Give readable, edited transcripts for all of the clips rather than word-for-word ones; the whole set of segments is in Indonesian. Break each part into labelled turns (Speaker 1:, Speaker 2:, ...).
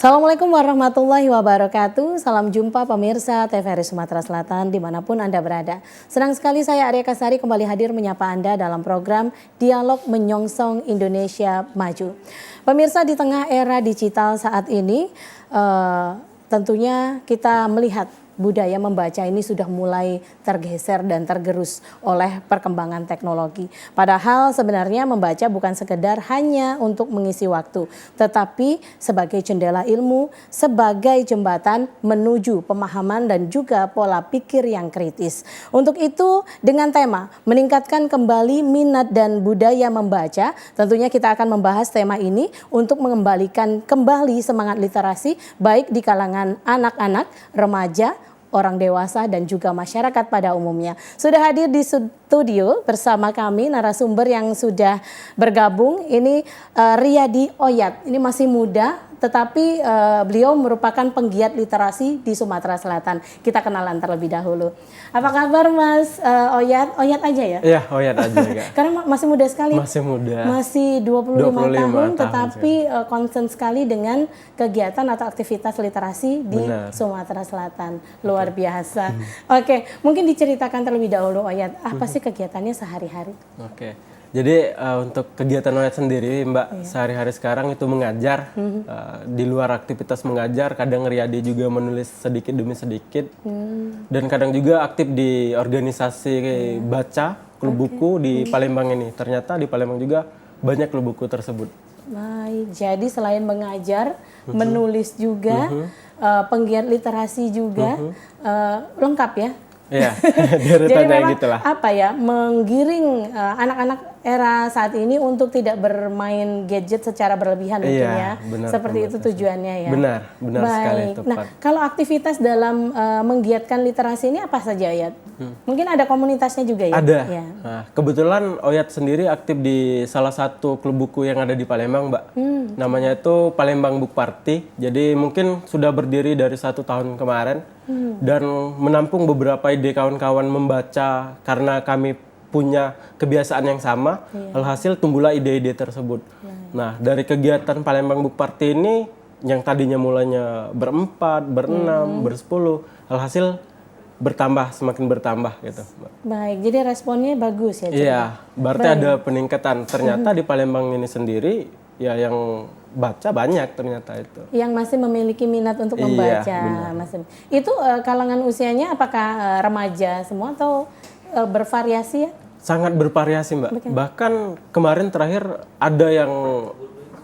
Speaker 1: Assalamualaikum warahmatullahi wabarakatuh. Salam jumpa pemirsa TVRI Sumatera Selatan dimanapun Anda berada. Senang sekali saya Arya Kasari kembali hadir menyapa Anda dalam program Dialog Menyongsong Indonesia Maju. Pemirsa, di tengah era digital saat ini tentunya kita melihat budaya membaca ini sudah mulai tergeser dan tergerus oleh perkembangan teknologi. Padahal sebenarnya membaca bukan sekedar hanya untuk mengisi waktu, tetapi sebagai jendela ilmu, sebagai jembatan menuju pemahaman dan juga pola pikir yang kritis. Untuk itu, dengan tema meningkatkan kembali minat dan budaya membaca, tentunya kita akan membahas tema ini untuk mengembalikan kembali semangat literasi baik di kalangan anak-anak, remaja, orang dewasa dan juga masyarakat pada umumnya. Sudah hadir di studio bersama kami narasumber yang sudah bergabung. Ini Riyadi Oyat. Ini masih muda, tetapi beliau merupakan penggiat literasi di Sumatera Selatan. Kita kenalan terlebih dahulu. Apa kabar Mas Oyat? Oyat aja ya?
Speaker 2: Iya, Oyat aja.
Speaker 1: Karena masih muda sekali.
Speaker 2: Masih muda.
Speaker 1: Masih 25 tahun, tetapi
Speaker 2: ya.
Speaker 1: concern sekali dengan kegiatan atau aktivitas literasi di Sumatera Selatan. Luar biasa. Oke, mungkin diceritakan terlebih dahulu Oyat, apa sih kegiatannya sehari-hari?
Speaker 2: Oke. Jadi untuk kegiatan Oyat sendiri, Mbak, sehari-hari sekarang itu mengajar. Di luar aktivitas mengajar, kadang Riyadi juga menulis sedikit demi sedikit. Dan kadang juga aktif di organisasi baca, klub buku di Palembang ini. Ternyata di Palembang juga banyak klub buku tersebut.
Speaker 1: Baik, jadi selain mengajar, menulis juga, penggiat literasi juga, lengkap ya?
Speaker 2: Iya,
Speaker 1: jadi memang
Speaker 2: gitulah.
Speaker 1: Apa ya, menggiring anak-anak era saat ini untuk tidak bermain gadget secara berlebihan mungkin ya.
Speaker 2: Benar,
Speaker 1: seperti itu tujuannya ya.
Speaker 2: Benar sekali. Tepat.
Speaker 1: Nah, kalau aktivitas dalam menggiatkan literasi ini apa saja Oyat? Mungkin ada komunitasnya juga ya?
Speaker 2: Ada.
Speaker 1: Ya.
Speaker 2: Nah, kebetulan Oyat sendiri aktif di salah satu klub buku yang ada di Palembang, Mbak. Namanya itu Palembang Book Party. Jadi mungkin sudah berdiri dari 1 tahun kemarin dan menampung beberapa ide kawan-kawan membaca karena kami punya kebiasaan yang sama. Alhasil tumbuhlah ide-ide tersebut. Nah, dari kegiatan Palembang Book Party ini yang tadinya mulanya berempat, berenam, bersepuluh, alhasil semakin bertambah gitu.
Speaker 1: Baik, jadi responnya bagus ya?
Speaker 2: Iya, berarti ada peningkatan. Ternyata di Palembang ini sendiri ya yang baca banyak ternyata itu.
Speaker 1: Yang masih memiliki minat untuk membaca. Itu kalangan usianya apakah remaja semua atau bervariasi ya?
Speaker 2: Sangat bervariasi, Mbak. Bahkan kemarin terakhir ada yang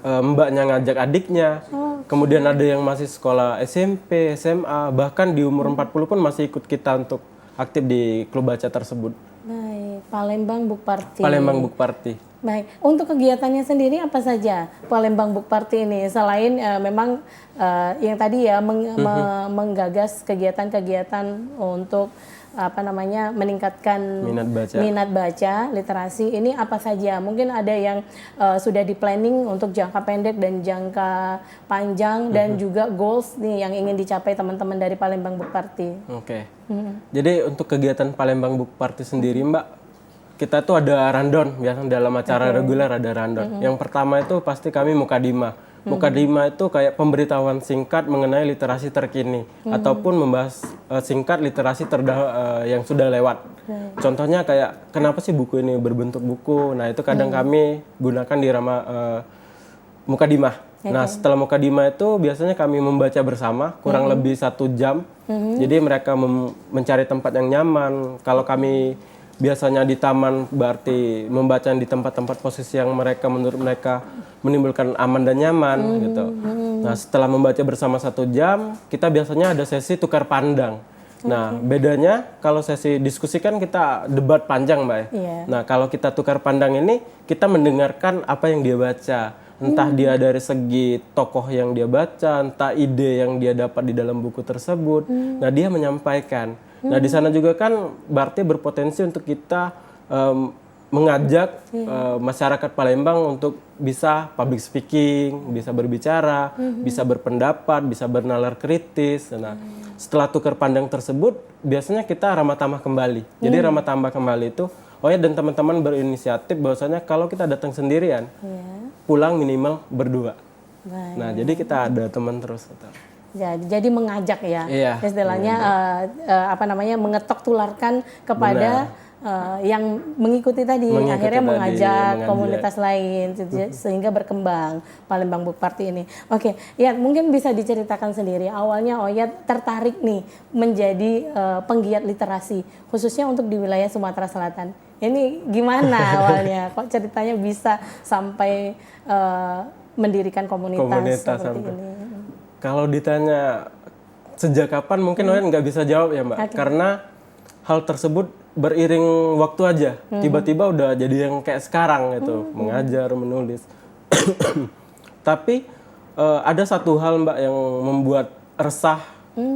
Speaker 2: mbaknya ngajak adiknya. Kemudian ada yang masih sekolah SMP, SMA, bahkan di umur 40 pun masih ikut kita untuk aktif di klub baca tersebut.
Speaker 1: Baik, Palembang Book Party.
Speaker 2: Palembang Book Party.
Speaker 1: Baik, untuk kegiatannya sendiri apa saja Palembang Book Party ini? Selain memang yang tadi ya menggagas kegiatan-kegiatan untuk meningkatkan minat baca, literasi, ini apa saja? Mungkin ada yang sudah di planning untuk jangka pendek dan jangka panjang dan juga goals nih yang ingin dicapai teman-teman dari Palembang Book Party.
Speaker 2: Oke. Jadi untuk kegiatan Palembang Book Party sendiri, Mbak, kita tuh ada rundown, biasanya dalam acara reguler ada rundown. Yang pertama itu pasti kami mukadimah. Mukadimah itu kayak pemberitahuan singkat mengenai literasi terkini ataupun membahas singkat literasi yang sudah lewat. Contohnya kayak kenapa sih buku ini berbentuk buku? Nah, itu kadang kami gunakan di mukadimah. Nah, setelah mukadimah itu biasanya kami membaca bersama kurang lebih 1 jam. Jadi mereka mencari tempat yang nyaman. Kalau kami biasanya di taman, berarti membaca di tempat-tempat posisi yang menurut mereka menimbulkan aman dan nyaman gitu. Nah, setelah membaca bersama 1 jam, kita biasanya ada sesi tukar pandang. Nah, bedanya kalau sesi diskusi kan kita debat panjang, Mbak. Nah, kalau kita tukar pandang ini, kita mendengarkan apa yang dia baca. Entah dia dari segi tokoh yang dia baca, entah ide yang dia dapat di dalam buku tersebut. Nah, dia menyampaikan. Nah, di sana juga kan berarti berpotensi untuk kita mengajak masyarakat Palembang untuk bisa public speaking, bisa berbicara, bisa berpendapat, bisa bernalar kritis. Nah, setelah tukar pandang tersebut, biasanya kita ramah tamah kembali. Jadi ramah tamah kembali itu, dan teman-teman berinisiatif bahwasanya kalau kita datang sendirian, pulang minimal berdua.
Speaker 1: Baik.
Speaker 2: Nah, jadi kita ada teman terus gitu.
Speaker 1: Jadi mengajak ya,
Speaker 2: Iya,
Speaker 1: istilahnya mengetok tularkan kepada yang mengikuti tadi, akhirnya mengajak komunitas lain sehingga berkembang Palembang Book Party ini. Oke, ya mungkin bisa diceritakan sendiri awalnya Oyat tertarik nih menjadi penggiat literasi khususnya untuk di wilayah Sumatera Selatan. Ini gimana awalnya? Kok ceritanya bisa sampai mendirikan komunitas seperti ini?
Speaker 2: Kalau ditanya sejak kapan mungkin Oyat nggak bisa jawab ya Mbak, karena hal tersebut beriring waktu aja. Tiba-tiba udah jadi yang kayak sekarang gitu, mengajar, menulis. Tapi ada satu hal Mbak yang membuat resah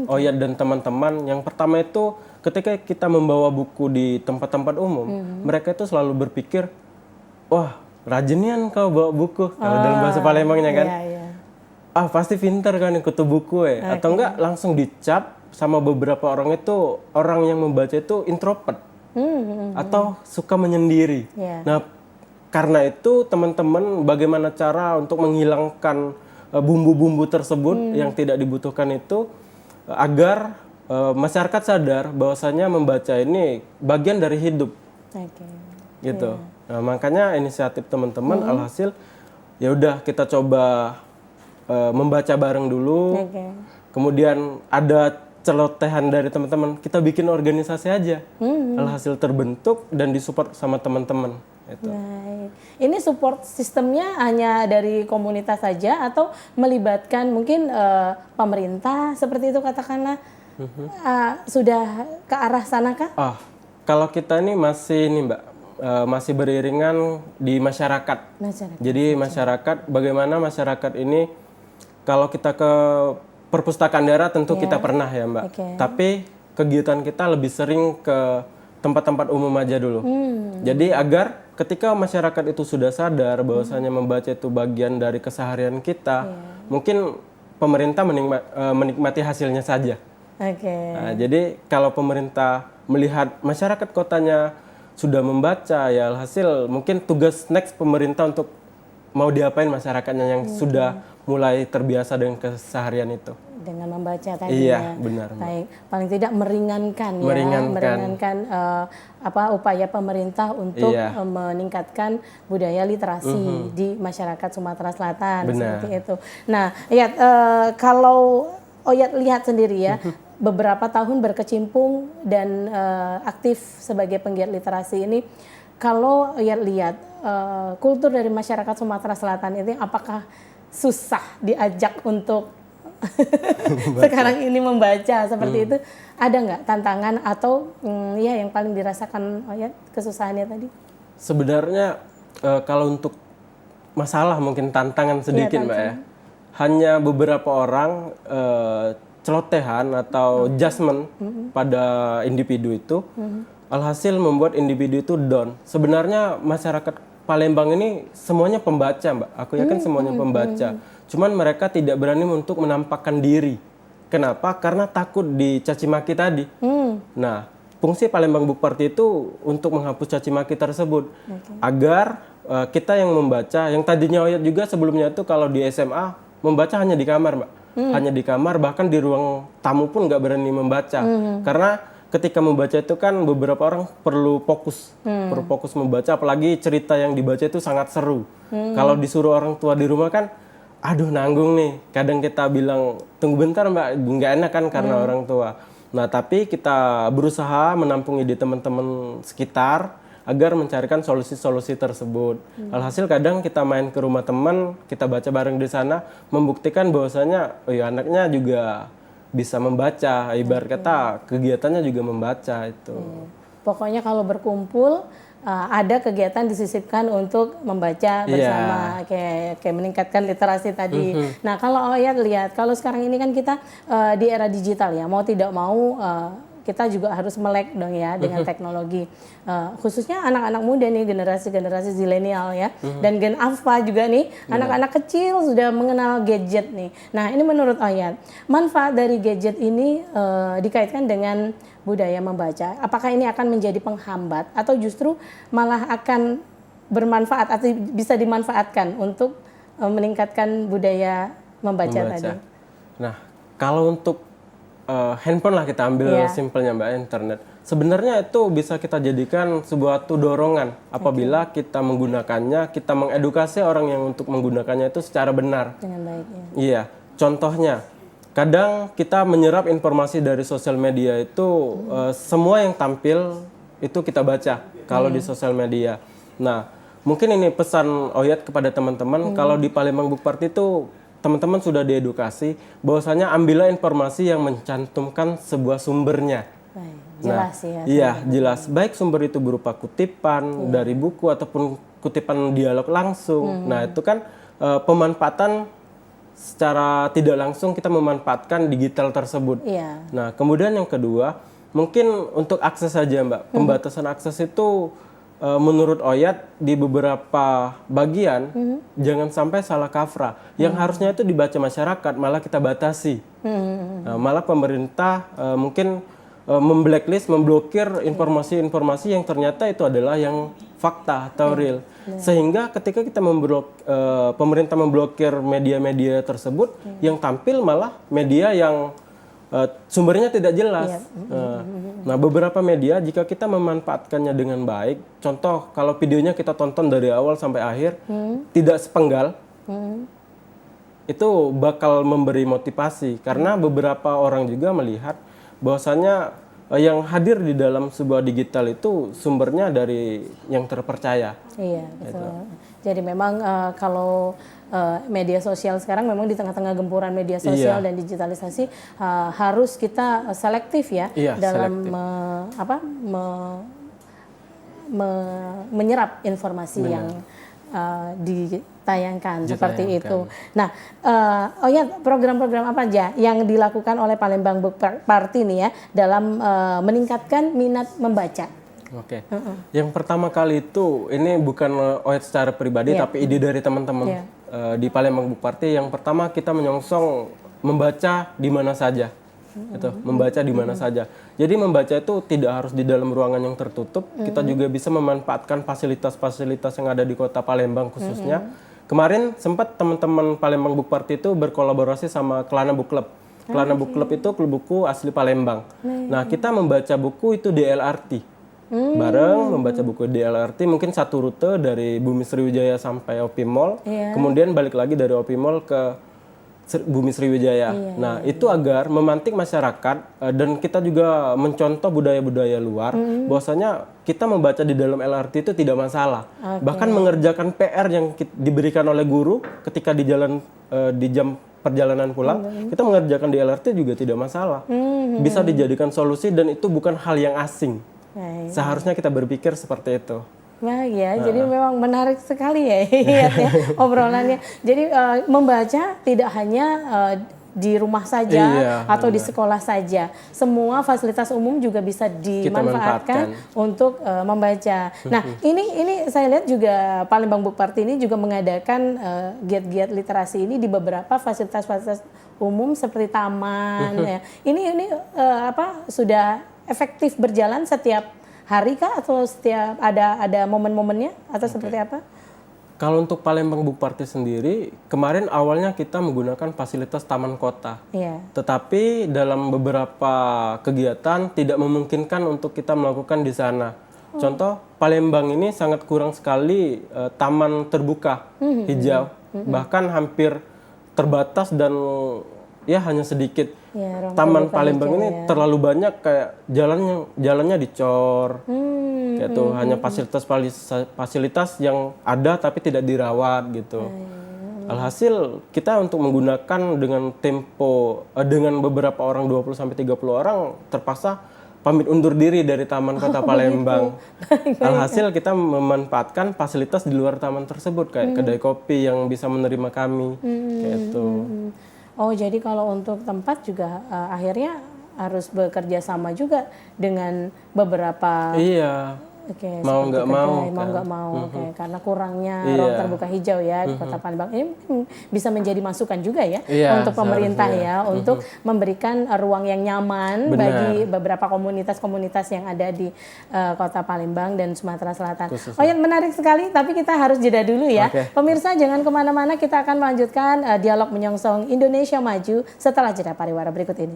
Speaker 2: Oyat dan teman-teman. Yang pertama itu ketika kita membawa buku di tempat-tempat umum, mereka itu selalu berpikir, wah rajinian kau bawa buku, kalau dalam bahasa Palembangnya kan. Ah pasti pintar kan ikut buku ya. Atau enggak langsung dicap sama beberapa orang itu, orang yang membaca itu introvert atau suka menyendiri. Nah karena itu teman-teman bagaimana cara untuk menghilangkan bumbu-bumbu tersebut yang tidak dibutuhkan itu agar masyarakat sadar bahwasanya membaca ini bagian dari hidup. Gitu. Nah makanya inisiatif teman-teman alhasil ya udah kita coba membaca bareng dulu, kemudian ada celotehan dari teman-teman, kita bikin organisasi aja, alhasil terbentuk dan disupport sama teman-teman. Gitu.
Speaker 1: Ini support sistemnya hanya dari komunitas saja atau melibatkan mungkin pemerintah seperti itu katakanlah, sudah ke arah sana kah?
Speaker 2: Kalau kita ini masih nih Mbak, masih beriringan di masyarakat. Jadi masyarakat, bagaimana masyarakat ini kalau kita ke perpustakaan daerah tentu kita pernah ya Mbak. Tapi kegiatan kita lebih sering ke tempat-tempat umum aja dulu. Jadi agar ketika masyarakat itu sudah sadar bahwasanya membaca itu bagian dari keseharian kita, mungkin pemerintah menikmati hasilnya saja. Nah, jadi kalau pemerintah melihat masyarakat kotanya sudah membaca, ya hasil mungkin tugas next pemerintah untuk mau diapain masyarakatnya yang sudah mulai terbiasa dengan keseharian itu.
Speaker 1: Dengan membaca tadi. Iya,
Speaker 2: benar.
Speaker 1: Baik, paling tidak meringankan upaya pemerintah untuk meningkatkan budaya literasi di masyarakat Sumatera Selatan seperti itu. Nah, kalau Oyat lihat sendiri ya, beberapa tahun berkecimpung dan aktif sebagai penggiat literasi ini, kalau Oyat lihat kultur dari masyarakat Sumatera Selatan ini apakah susah diajak untuk sekarang ini membaca seperti itu, ada nggak tantangan atau yang paling dirasakan Oyat kesusahannya tadi?
Speaker 2: Sebenarnya kalau untuk masalah mungkin tantangan sedikit Mbak ya, hanya beberapa orang celotehan atau judgement pada individu itu alhasil membuat individu itu down. Sebenarnya masyarakat Palembang ini semuanya pembaca Mbak, aku yakin semuanya pembaca. Cuman mereka tidak berani untuk menampakkan diri. Kenapa? Karena takut dicaci maki tadi. Nah, fungsi Palembang Book Party itu untuk menghapus caci maki tersebut. Agar kita yang membaca, yang tadinya Oyat juga sebelumnya itu kalau di SMA membaca hanya di kamar Mbak. Hanya di kamar, bahkan di ruang tamu pun nggak berani membaca. Karena ketika membaca itu kan beberapa orang perlu fokus membaca, apalagi cerita yang dibaca itu sangat seru. Kalau disuruh orang tua di rumah kan, aduh nanggung nih. Kadang kita bilang tunggu bentar Mbak, nggak enak kan karena orang tua. Nah tapi kita berusaha menampung ide teman-teman sekitar agar mencarikan solusi-solusi tersebut. Alhasil kadang kita main ke rumah teman, kita baca bareng di sana, membuktikan bahwasanya anaknya juga bisa membaca, ibarat kata kegiatannya juga membaca itu.
Speaker 1: Pokoknya kalau berkumpul ada kegiatan disisipkan untuk membaca bersama, kayak meningkatkan literasi tadi. Nah kalau Oyat lihat, kalau sekarang ini kan kita di era digital ya, mau tidak mau kita juga harus melek dong ya dengan teknologi. Khususnya anak-anak muda nih, generasi zilenial ya, dan Gen Alpha juga nih, anak-anak kecil sudah mengenal gadget nih. Nah ini menurut Oyat, manfaat dari gadget ini dikaitkan dengan budaya membaca. Apakah ini akan menjadi penghambat atau justru malah akan bermanfaat atau bisa dimanfaatkan untuk meningkatkan budaya membaca tadi?
Speaker 2: Nah, kalau untuk handphone lah kita ambil simpelnya Mbak, internet. Sebenarnya itu bisa kita jadikan sebuah dorongan apabila kita menggunakannya, kita mengedukasi orang yang untuk menggunakannya itu secara benar.
Speaker 1: Dengan baik ya.
Speaker 2: Iya, contohnya kadang kita menyerap informasi dari sosial media itu semua yang tampil itu kita baca kalau di sosial media. Nah, mungkin ini pesan Oyat kepada teman-teman, kalau di Palembang Book Party itu teman-teman sudah diedukasi bahwasanya ambillah informasi yang mencantumkan sebuah sumbernya.
Speaker 1: Baik, jelas ya.
Speaker 2: Iya, jelas. Baik sumber itu berupa kutipan dari buku ataupun kutipan dialog langsung. Nah, itu kan pemanfaatan secara tidak langsung kita memanfaatkan digital tersebut.
Speaker 1: Iya.
Speaker 2: Nah, kemudian yang kedua, mungkin untuk akses saja Mbak. Pembatasan akses itu menurut Oyat di beberapa bagian jangan sampai salah kafra. Yang harusnya itu dibaca masyarakat malah kita batasi. Nah, malah pemerintah mungkin memblacklist, memblokir informasi-informasi yang ternyata itu adalah yang fakta atau real. Sehingga ketika kita pemerintah memblokir media-media tersebut, yang tampil malah media yang sumbernya tidak jelas. Nah, beberapa media jika kita memanfaatkannya dengan baik, contoh kalau videonya kita tonton dari awal sampai akhir, tidak sepenggal, itu bakal memberi motivasi. Karena beberapa orang juga melihat bahwasanya yang hadir di dalam sebuah digital itu sumbernya dari yang terpercaya.
Speaker 1: Iya, betul. Jadi memang kalau media sosial sekarang memang di tengah-tengah gempuran media sosial dan digitalisasi harus kita selektif ya dalam menyerap informasi yang ditayangkan seperti itu. Nah, program-program apa aja yang dilakukan oleh Palembang Book Party nih ya dalam meningkatkan minat membaca?
Speaker 2: Oke. Yang pertama kali itu ini bukan Oyat secara pribadi tapi ide dari teman-teman di Palembang Book Party. Yang pertama kita menyongsong membaca di mana saja. Membaca di mana saja. Jadi membaca itu tidak harus di dalam ruangan yang tertutup. Kita juga bisa memanfaatkan fasilitas-fasilitas yang ada di Kota Palembang khususnya. Kemarin sempat teman-teman Palembang Book Party itu berkolaborasi sama Kelana Book Club. Kelana Book Club itu klub buku asli Palembang. Nah, kita membaca buku itu di LRT. Bareng membaca buku di LRT, mungkin satu rute dari Bumi Sriwijaya sampai OP Mall. Kemudian balik lagi dari OP Mall ke Bumi Sriwijaya. Nah, itu agar memantik masyarakat dan kita juga mencontoh budaya-budaya luar, bahwasanya kita membaca di dalam LRT itu tidak masalah. Bahkan mengerjakan PR yang diberikan oleh guru ketika di jam perjalanan pulang, kita mengerjakan di LRT juga tidak masalah. Bisa dijadikan solusi dan itu bukan hal yang asing. Seharusnya kita berpikir seperti itu.
Speaker 1: Nah ya, jadi memang menarik sekali ya, obrolannya. Jadi membaca tidak hanya di rumah saja atau di sekolah saja. Semua fasilitas umum juga bisa dimanfaatkan untuk membaca. Nah, ini saya lihat juga Palembang Book Party ini juga mengadakan giat-giat literasi ini di beberapa fasilitas-fasilitas umum seperti taman. Ya. Ini sudah efektif berjalan setiap hari kah atau setiap ada momen-momennya atau seperti apa?
Speaker 2: Kalau untuk Palembang Book Party sendiri, kemarin awalnya kita menggunakan fasilitas taman kota. Tetapi dalam beberapa kegiatan tidak memungkinkan untuk kita melakukan di sana. Contoh, Palembang ini sangat kurang sekali taman terbuka, hijau. Bahkan hampir terbatas dan hanya sedikit. Taman Palembang ini terlalu banyak kayak jalannya dicor, gitu. Hanya fasilitas yang ada tapi tidak dirawat gitu. Alhasil kita untuk menggunakan dengan tempo dengan beberapa orang 20-30 orang terpaksa pamit undur diri dari Taman Kota Palembang. Alhasil kita memanfaatkan fasilitas di luar taman tersebut kayak kedai kopi yang bisa menerima kami, kayak itu.
Speaker 1: Oh, jadi kalau untuk tempat juga akhirnya harus bekerja sama juga dengan beberapa Oke,
Speaker 2: mau
Speaker 1: seperti
Speaker 2: nggak
Speaker 1: kedai,
Speaker 2: mau
Speaker 1: mau
Speaker 2: kan.
Speaker 1: nggak mau, oke. Karena kurangnya
Speaker 2: Iya.
Speaker 1: ruang terbuka hijau ya di Kota Palembang. Ini bisa menjadi masukan juga ya
Speaker 2: Iya,
Speaker 1: untuk pemerintah
Speaker 2: seharusnya.
Speaker 1: ya, untuk memberikan ruang yang nyaman
Speaker 2: Benar.
Speaker 1: bagi beberapa komunitas-komunitas yang ada di Kota Palembang dan Sumatera Selatan.
Speaker 2: Khususnya.
Speaker 1: Oh ya, menarik sekali, tapi kita harus jeda dulu ya.
Speaker 2: Oke.
Speaker 1: Pemirsa jangan kemana-mana, kita akan melanjutkan dialog menyongsong Indonesia Maju setelah jeda pariwara berikut ini.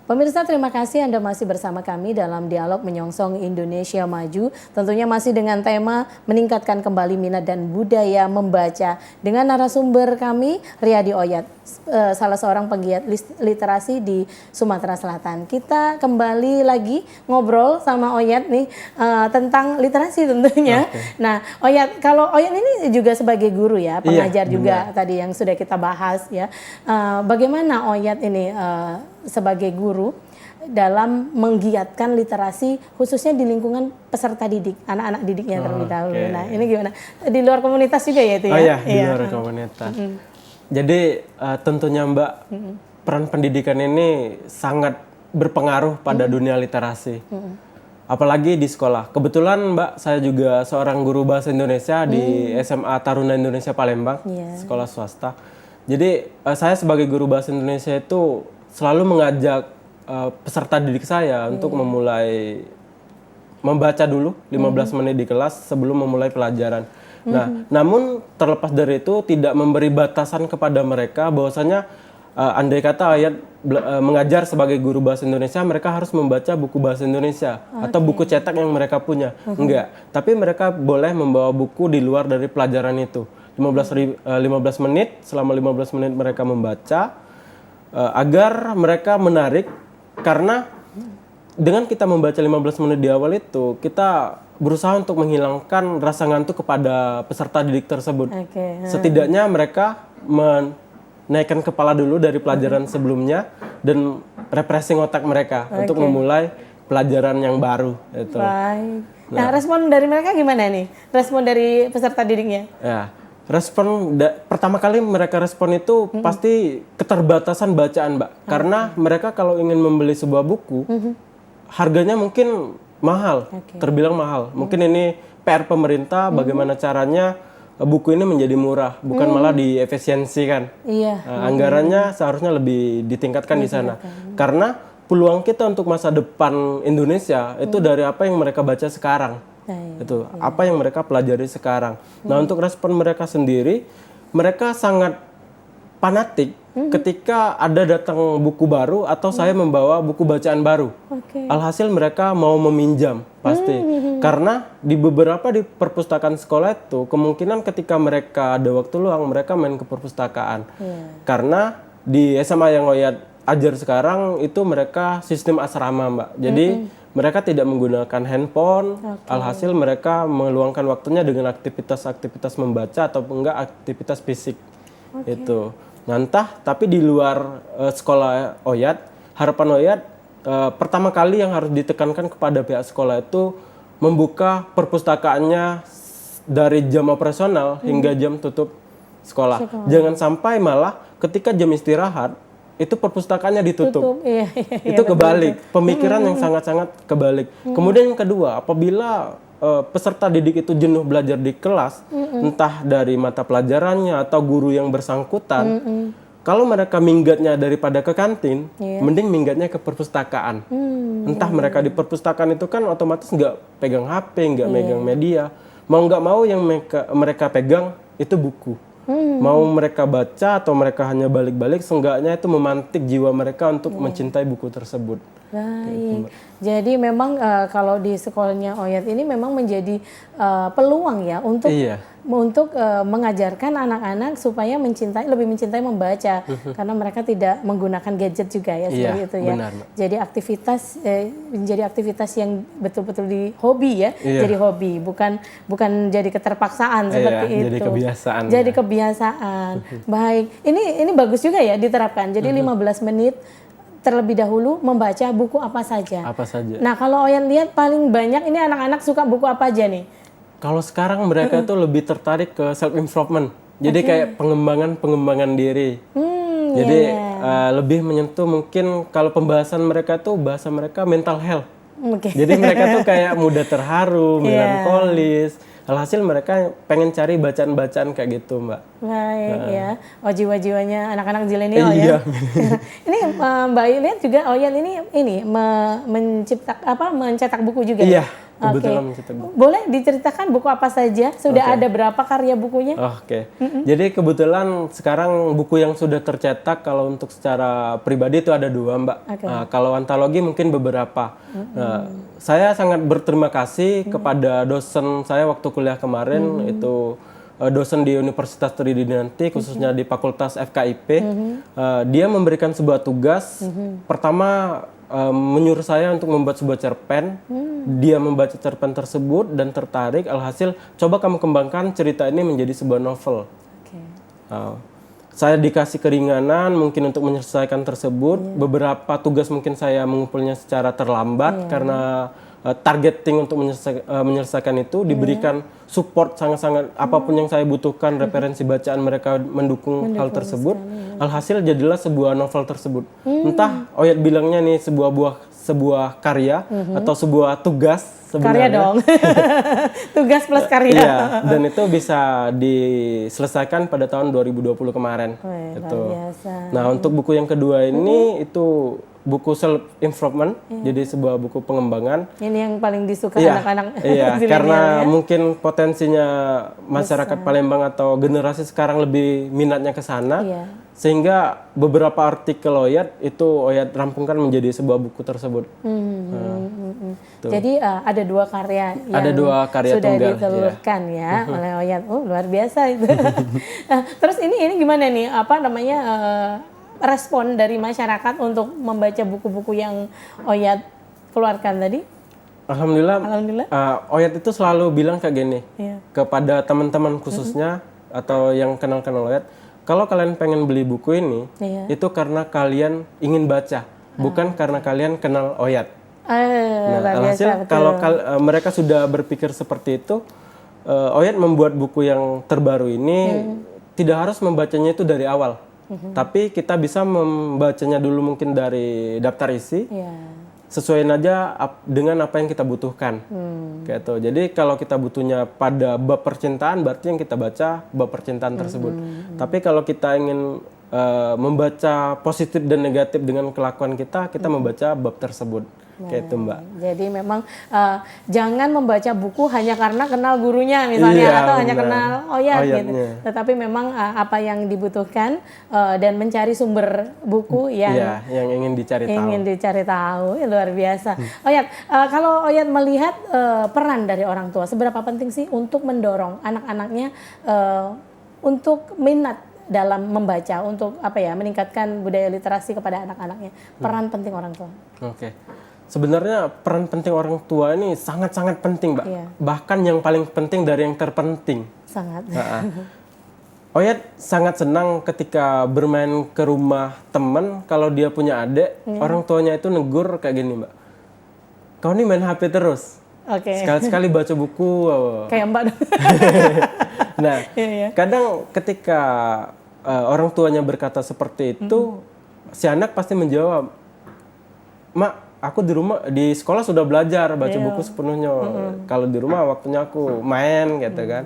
Speaker 1: Pemirsa, terima kasih Anda masih bersama kami dalam dialog menyongsong Indonesia Maju. Tentunya masih dengan tema meningkatkan kembali minat dan budaya membaca. Dengan narasumber kami, Riyadi Oyat, salah seorang penggiat literasi di Sumatera Selatan. Kita kembali lagi ngobrol sama Oyat nih tentang literasi tentunya.
Speaker 2: Oke.
Speaker 1: Nah, Oyat, kalau Oyat ini juga sebagai guru ya, pengajar
Speaker 2: Iya,
Speaker 1: juga tadi yang sudah kita bahas ya. Bagaimana Oyat ini sebagai guru dalam menggiatkan literasi khususnya di lingkungan peserta didik, anak-anak didiknya terlebih dahulu.
Speaker 2: Oke.
Speaker 1: Nah, ini gimana? Di luar komunitas juga ya itu ya?
Speaker 2: Oh iya, di luar komunitas. Jadi tentunya Mbak, peran pendidikan ini sangat berpengaruh pada dunia literasi. Apalagi di sekolah. Kebetulan Mbak, saya juga seorang guru bahasa Indonesia di SMA Taruna Indonesia Palembang, sekolah swasta. Jadi saya sebagai guru bahasa Indonesia itu selalu mengajak peserta didik saya untuk memulai membaca dulu 15 menit di kelas sebelum memulai pelajaran. Nah, namun terlepas dari itu tidak memberi batasan kepada mereka bahwasanya andai kata Oyat mengajar sebagai guru bahasa Indonesia, mereka harus membaca buku bahasa Indonesia atau buku cetak yang mereka punya. Enggak, tapi mereka boleh membawa buku di luar dari pelajaran itu. 15 menit, selama 15 menit mereka membaca agar mereka menarik, karena dengan kita membaca 15 menit di awal itu, kita berusaha untuk menghilangkan rasa ngantuk kepada peserta didik tersebut. Setidaknya mereka menaikkan kepala dulu dari pelajaran sebelumnya dan refreshing otak mereka untuk memulai pelajaran yang baru. Itu.
Speaker 1: Baik. Nah, respon dari mereka gimana nih? Respon dari peserta didiknya?
Speaker 2: Ya, respon pertama kali mereka respon itu pasti keterbatasan bacaan, Mbak. Karena mereka kalau ingin membeli sebuah buku, harganya mungkin mahal, terbilang mahal. Mungkin ini PR pemerintah, bagaimana caranya buku ini menjadi murah, bukan malah diefisiensikan.
Speaker 1: Iya.
Speaker 2: Anggarannya seharusnya lebih ditingkatkan di sana. Karena peluang kita untuk masa depan Indonesia itu dari apa yang mereka baca sekarang. Itu apa yang mereka pelajari sekarang. Nah, untuk respon mereka sendiri, mereka sangat fanatik ketika ada datang buku baru atau saya membawa buku bacaan baru. Alhasil mereka mau meminjam pasti. Karena di beberapa di perpustakaan sekolah itu kemungkinan ketika mereka ada waktu luang mereka main ke perpustakaan. Karena di SMA yang Oyat ajar sekarang itu mereka sistem asrama, Mbak. Jadi mereka tidak menggunakan handphone, alhasil mereka meluangkan waktunya dengan aktivitas-aktivitas membaca atau enggak aktivitas fisik. Itu. Nah, tapi di luar sekolah Oyat, harapan Oyat pertama kali yang harus ditekankan kepada pihak sekolah itu membuka perpustakaannya dari jam operasional hingga jam tutup sekolah. Jangan sampai malah ketika jam istirahat itu perpustakaannya ditutup. Itu kebalik, pemikiran yang sangat-sangat kebalik. Kemudian yang kedua, apabila peserta didik itu jenuh belajar di kelas, entah dari mata pelajarannya atau guru yang bersangkutan, kalau mereka minggatnya daripada ke kantin, mending minggatnya ke perpustakaan. Entah mereka di perpustakaan itu kan otomatis nggak pegang HP, nggak megang media. Mau nggak mau yang mereka pegang itu buku. Mau mereka baca atau mereka hanya balik-balik, seenggaknya itu memantik jiwa mereka untuk mencintai buku tersebut.
Speaker 1: Baik. Jadi memang kalau di sekolahnya Oyat ini memang menjadi peluang ya untuk mengajarkan anak-anak supaya lebih mencintai membaca karena mereka tidak menggunakan gadget juga ya seperti itu ya. Benar, jadi menjadi aktivitas yang betul-betul di hobi ya. Jadi hobi, bukan jadi keterpaksaan seperti itu.
Speaker 2: Jadi kebiasaan.
Speaker 1: Jadi kebiasaan. Baik. Ini bagus juga ya diterapkan. Jadi 15 menit terlebih dahulu membaca buku apa saja.
Speaker 2: Apa saja.
Speaker 1: Nah, kalau Oyat lihat paling banyak ini anak-anak suka buku apa aja nih?
Speaker 2: Kalau sekarang mereka tuh lebih tertarik ke self improvement. Jadi kayak pengembangan diri. Jadi lebih menyentuh mungkin kalau pembahasan mereka tuh bahasa mereka mental health. Jadi mereka tuh kayak mudah terharu, melankolis. Alhasil mereka pengen cari bacaan-bacaan kayak gitu, Mbak.
Speaker 1: Baik ya. Oh, jiwa-jiwanya anak-anak zilenial ya. Ini Mbak lihat juga Oyat ini mencetak buku juga.
Speaker 2: Iya,
Speaker 1: ya?
Speaker 2: kebetulan mencetak buku.
Speaker 1: Boleh diceritakan buku apa saja? Sudah ada berapa karya bukunya?
Speaker 2: Oke. Jadi kebetulan sekarang buku yang sudah tercetak kalau untuk secara pribadi itu ada 2, Mbak. Kalau antologi mungkin beberapa. Saya sangat berterima kasih kepada dosen saya waktu kuliah kemarin, itu dosen di Universitas Tridinanti, khususnya di Fakultas FKIP. Dia memberikan sebuah tugas. Pertama, menyuruh saya untuk membuat sebuah cerpen. Dia membaca cerpen tersebut dan tertarik. Alhasil, coba kamu kembangkan cerita ini menjadi sebuah novel. Saya dikasih keringanan mungkin untuk menyelesaikan tersebut. Beberapa tugas mungkin saya mengumpulnya secara terlambat karena targeting untuk menyelesaikan itu. Diberikan support sangat-sangat apapun yang saya butuhkan, referensi bacaan mereka mendukung hal tersebut. Alhasil jadilah sebuah novel tersebut. Entah Oyat bilangnya nih sebuah karya atau sebuah tugas sebenarnya. Karya dong.
Speaker 1: Tugas plus karya.
Speaker 2: Iya, dan itu bisa diselesaikan pada tahun 2020 kemarin. Itu. Nah, untuk buku yang kedua ini itu buku self improvement, jadi sebuah buku pengembangan. Ini yang paling disuka anak-anak. Iya, karena mungkin potensinya masyarakat Palembang atau generasi sekarang lebih minatnya ke sana. Sehingga beberapa artikel Oyat itu Oyat rampungkan menjadi sebuah buku tersebut.
Speaker 1: Jadi ada 2 karya yang sudah ditelurkan oleh Oyat. Oh, luar biasa itu. Terus ini gimana nih? Apa namanya? Respon dari masyarakat untuk membaca buku-buku yang Oyat keluarkan tadi?
Speaker 2: Alhamdulillah. Oyat itu selalu bilang kayak gini kepada teman-teman khususnya atau yang kenal-kenal Oyat. Kalau kalian pengen beli buku ini, itu karena kalian ingin baca, bukan karena kalian kenal Oyat. Alhasil kalau mereka sudah berpikir seperti itu, Oyat membuat buku yang terbaru ini tidak harus membacanya itu dari awal, tapi kita bisa membacanya dulu mungkin dari daftar isi. Sesuaiin aja dengan apa yang kita butuhkan. Kayak itu. Jadi kalau kita butuhnya pada bab percintaan, berarti yang kita baca bab percintaan tersebut. Tapi kalau kita ingin membaca positif dan negatif dengan kelakuan kita membaca bab tersebut. Kayak itu, Mbak.
Speaker 1: Jadi memang jangan membaca buku hanya karena kenal gurunya misalnya, atau hanya kenal Oyat gitu. Tetapi memang apa yang dibutuhkan dan mencari sumber buku yang
Speaker 2: ingin dicari tahu.
Speaker 1: Luar biasa. Oyat, kalau Oyat melihat peran dari orang tua, seberapa penting sih untuk mendorong anak-anaknya untuk minat dalam membaca, untuk meningkatkan budaya literasi kepada anak-anaknya? Peran penting orang tua.
Speaker 2: Sebenarnya peran penting orang tua ini sangat-sangat penting, Mbak. Bahkan yang paling penting dari yang terpenting.
Speaker 1: Sangat.
Speaker 2: Oyat sangat senang ketika bermain ke rumah teman, kalau dia punya adik, orang tuanya itu negur kayak gini, Mbak. Kau ini main HP terus. Sekali-sekali baca buku.
Speaker 1: Kayak Mbak.
Speaker 2: Nah, kadang ketika orang tuanya berkata seperti itu, si anak pasti menjawab, "Mak, aku di sekolah sudah belajar baca buku sepenuhnya. Kalau di rumah waktunya aku main," gitu kan.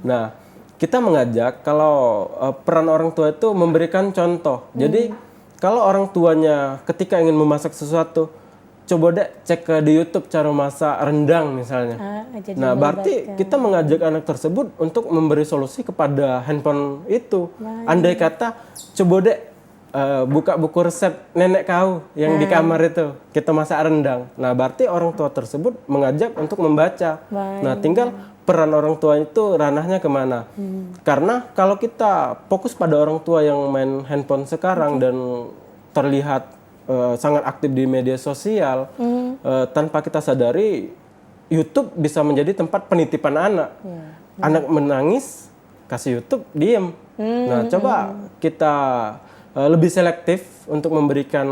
Speaker 2: Nah, kita mengajak kalau peran orang tua itu memberikan contoh. Jadi kalau orang tuanya ketika ingin memasak sesuatu, coba deh cek di YouTube cara masak rendang misalnya. Nah, berarti kita mengajak anak tersebut untuk memberi solusi kepada handphone itu. Andai kata coba deh buka buku resep nenek kau yang di kamar itu, kita masak rendang. Nah, berarti orang tua tersebut mengajak untuk membaca. Nah, tinggal peran orang tua itu ranahnya kemana. Karena kalau kita fokus pada orang tua yang main handphone sekarang dan terlihat sangat aktif di media sosial, tanpa kita sadari, YouTube bisa menjadi tempat penitipan anak. Anak menangis, kasih YouTube, diem. Nah, coba kita lebih selektif untuk memberikan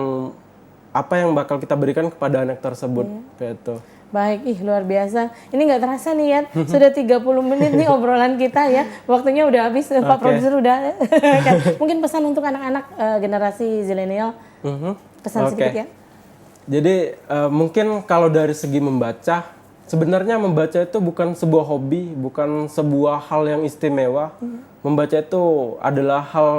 Speaker 2: apa yang bakal kita berikan kepada anak tersebut, kayak itu.
Speaker 1: Baik, luar biasa. Ini nggak terasa nih ya, sudah 30 menit nih obrolan kita ya. Waktunya udah habis, Pak Produser udah. Mungkin pesan untuk anak-anak generasi zilenial, pesan sedikit ya.
Speaker 2: Jadi mungkin kalau dari segi membaca, sebenarnya membaca itu bukan sebuah hobi, bukan sebuah hal yang istimewa. Membaca itu adalah hal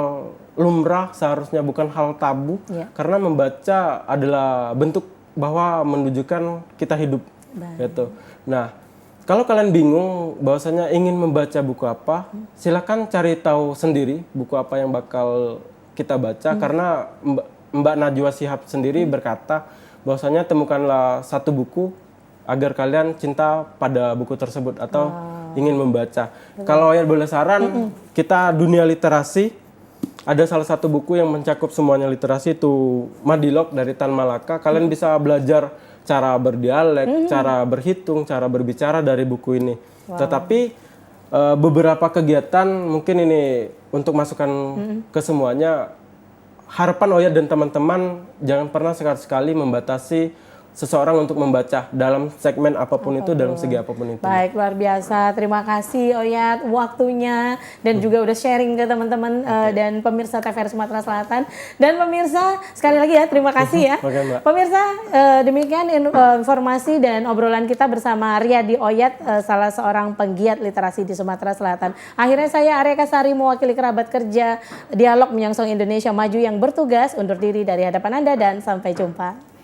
Speaker 2: lumrah, seharusnya bukan hal tabu. Karena membaca adalah bentuk bahwa menunjukkan kita hidup. Gitu. Nah, kalau kalian bingung bahwasanya ingin membaca buku apa, silakan cari tahu sendiri buku apa yang bakal kita baca. Karena Mbak Najwa Shihab sendiri berkata bahwasanya temukanlah satu buku agar kalian cinta pada buku tersebut atau ingin membaca. Kalau ya boleh saran, kita dunia literasi, ada salah satu buku yang mencakup semuanya literasi itu Madilog dari Tan Malaka. Kalian bisa belajar cara berdialek, cara berhitung, cara berbicara dari buku ini. Tetapi beberapa kegiatan mungkin ini untuk masukan ke semuanya. Harapan Oyat dan teman-teman jangan pernah sekali-sekali membatasi seseorang untuk membaca dalam segmen apapun itu, dalam segi apapun itu.
Speaker 1: Baik, luar biasa. Terima kasih Oyat waktunya dan juga udah sharing ke teman-teman dan pemirsa TVRI Sumatera Selatan. Dan pemirsa, sekali lagi ya terima kasih ya. Pemirsa, demikian informasi dan obrolan kita bersama Riyadi Oyat, salah seorang penggiat literasi di Sumatera Selatan. Akhirnya saya Arya Kasari mewakili kerabat kerja Dialog Menyongsong Indonesia Maju yang bertugas undur diri dari hadapan Anda dan sampai jumpa.